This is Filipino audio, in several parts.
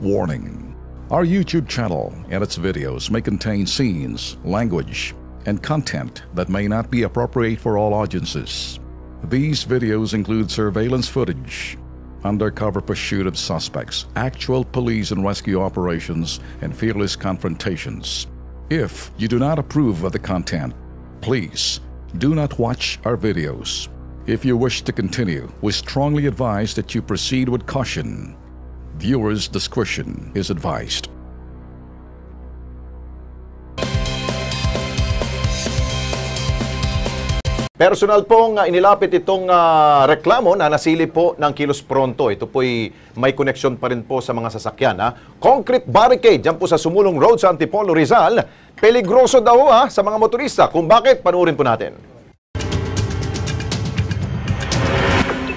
Warning: our YouTube channel and its videos may contain scenes, language, and content that may not be appropriate for all audiences. These videos include surveillance footage, undercover pursuit of suspects, actual police and rescue operations, and fearless confrontations. If you do not approve of the content, please do not watch our videos. If you wish to continue, we strongly advise that you proceed with caution. Viewers' discretion is advised. Personal pong inilapit itong reklamo na nasilip po ng Kilos Pronto. Ito po'y may koneksyon pa rin po sa mga sasakyan. Concrete barricade dyan po sa Sumulong Road sa Antipolo, Rizal. Peligroso daw sa mga motorista. Kung bakit, panuorin po natin.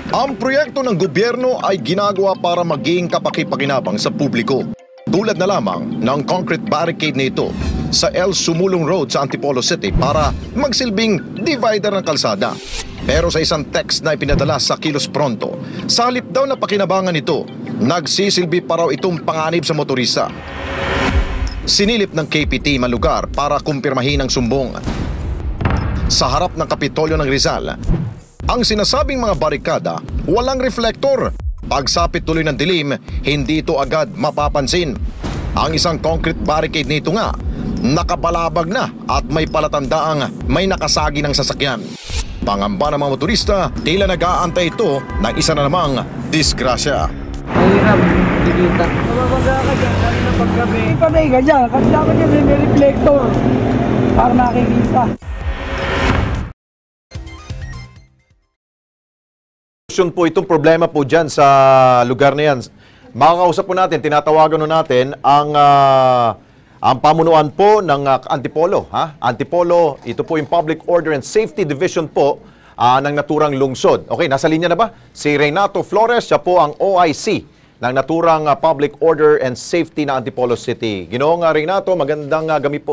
Ang proyekto ng gobyerno ay ginagawa para maging kapakipakinabang sa publiko. Tulad na lamang ng concrete barricade nito sa El Sumulong Road sa Antipolo City para magsilbing divider ng kalsada. Pero sa isang text na ipinadala sa Kilos Pronto, sa halip daw na pakinabangan nito, nagsisilbi pa raw itong panganib sa motorista. Sinilip ng KPT malugar para kumpirmahin ang sumbong. Sa harap ng Kapitolyo ng Rizal, ang sinasabing mga barikada, walang reflektor. Pagsapit tuloy ng dilim, hindi ito agad mapapansin. Ang isang concrete barricade nito nga, nakabalabag na at may palatandaang may nakasagi ng sasakyan. Pangamba ng mga motorista, tila nag-aantay ito ng isa na namang disgrasya. Mahirap, dikita. Mababaga ka dyan, dahil na paggabi. Patay ka dyan, kasi dapat dyan may reflector para nakikita. Po itong problema po dyan sa lugar na yan. Makakausap po natin, tinatawagan natin ang pamunuan po ng Antipolo. Antipolo, ito po yung Public Order and Safety Division po ng naturang lungsod. Okay, nasa linya na ba? Si Renato Flores, siya po ang OIC ng naturang Public Order and Safety ng Antipolo City. Ginoong Renato, magandang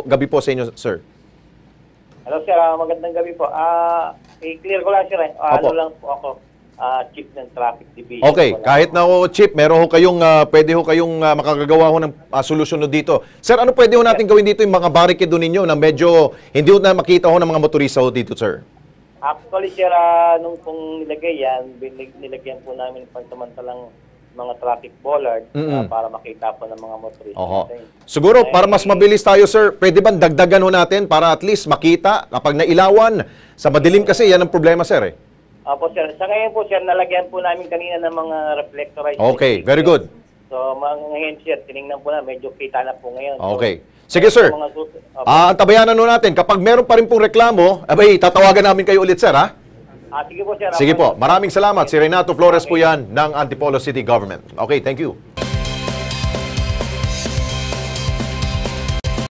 gabi po sa inyo, sir. Hello, sir. Magandang gabi po. I-clear ko lang, sir. Ano lang po ako. Chief ng Traffic Division. Okay, kahit na Chief, meron kayong, pwede kayong makagagawa ng solusyon dito. Sir, ano pwede natin gawin dito yung mga barricade ninyo na medyo hindi na makita ng mga motorista dito, sir? Actually, sir, nung pong nilagay yan, nilagyan po namin pansamantalang mga traffic bollard para makita po ng mga motorista. Siguro, para mas mabilis tayo, sir, pwede ba dagdagan natin para at least makita kapag nailawan? Sa madilim kasi, yan ang problema, sir. Opo, sir. Sa ngayon po, sir, nalagyan po namin kanina ng mga reflectorized. Okay, very good. So, ngayon, sir, tinignan po na, medyo kita na po ngayon. Okay. Sige, sir. Antabayanan natin. Kapag meron pa rin pong reklamo, tatawagan namin kayo ulit, sir, ha? Sige po, sir. Sige po. Maraming salamat. Si Renato Flores po yan ng Antipolo City Government. Okay, thank you.